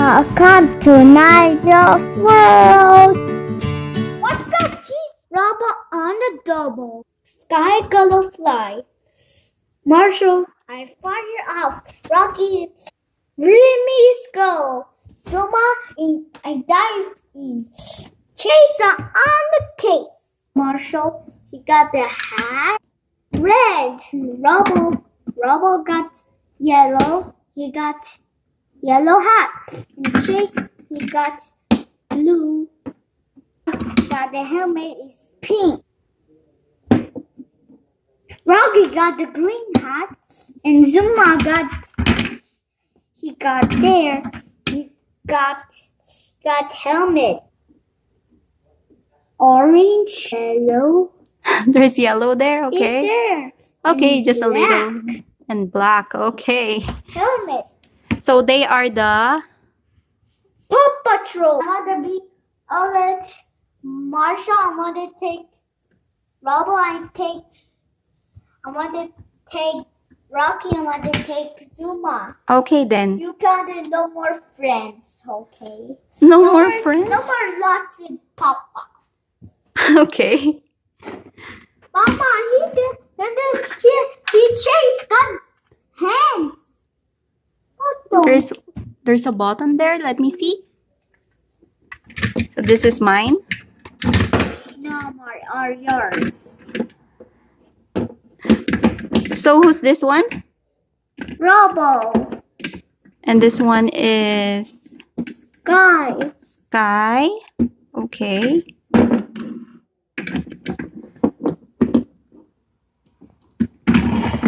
Welcome to Nigel's world. What's that kid? Rubber on the double. Sky color fly. Marshall, I fire out. Rocky, Remy go. Zuma, in, I dive in. Chaser on the case. Marshall, he got the hat. Red. Rubble got yellow. He got yellow hat. And Chase, he got blue. Got the helmet is pink. Rocky got the green hat. And Zuma he got helmet. Orange, yellow. There's yellow there, Is okay. there. Okay, And just a little. black. And black, okay. Helmet. So they are the... Paw Patrol. I want to be let Marshall. I want to take Rubble. I want to take Rocky. I want to take Zuma. Okay then. You got no more friends, okay? No more friends? No more lots in Papa. Okay. Mama, he chased gun hands. What the? There's a button there. Let me see. So this is mine. No more are yours. So who's this one? Rubble. And this one is Sky. Sky. Okay.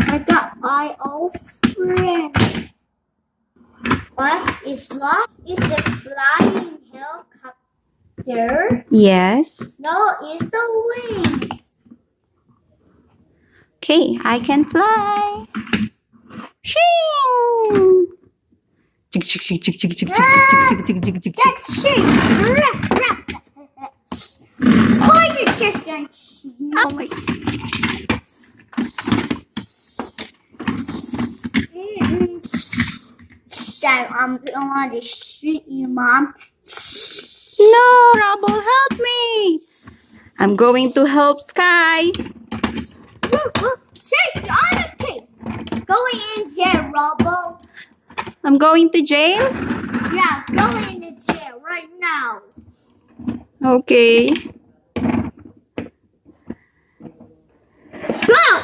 I got my old friend. What is lost? Is the flying helicopter? Yes. No, it's the wings. Okay, I can fly. Shing! That chase. Hold your chest and Oh my god. I'm going to shoot you, Mom. No, Rubble, help me. I'm going to help Sky. Chase on the case. Going in jail, Rubble. I'm going to jail? Yeah, go into jail right now. Okay. Go!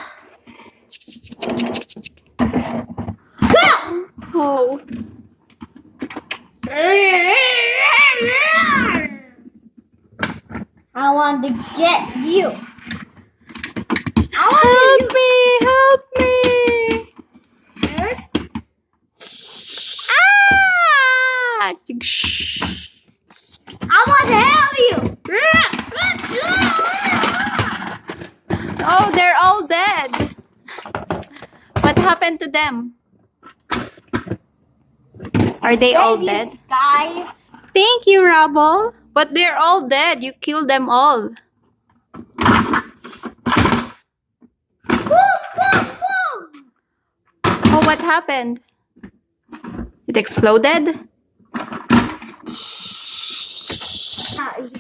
Go! Oh. I want to get you. Help me! Help me! Yes. Ah! I want to help you. Oh, they're all dead. What happened to them? Are they all dead? Sky. Thank you, Rubble. But they're all dead. You killed them all. Boom, boom, boom. Oh, what happened? It exploded?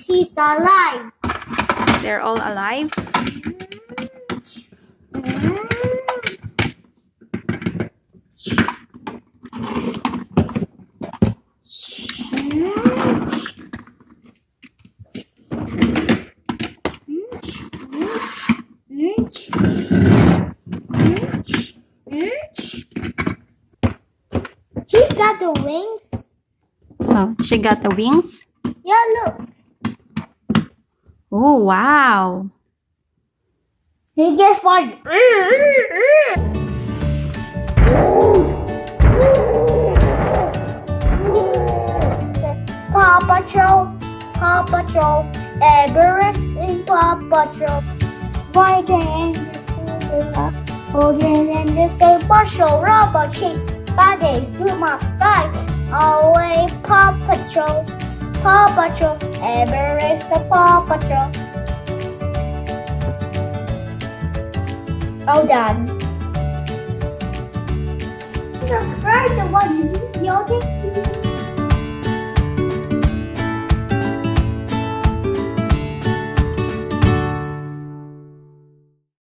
He's alive. They're all alive? He got the wings. Oh, she got the wings? Yeah, look. Oh, wow. He gets fired. Paw Patrol, Everest in Paw Patrol. Fighting and the holding and the same Marshall, Rubber, Chase, Buddy, Zuma, Sky, away Paw Patrol, Everest the Paw Patrol. All done. Subscribe to watch video.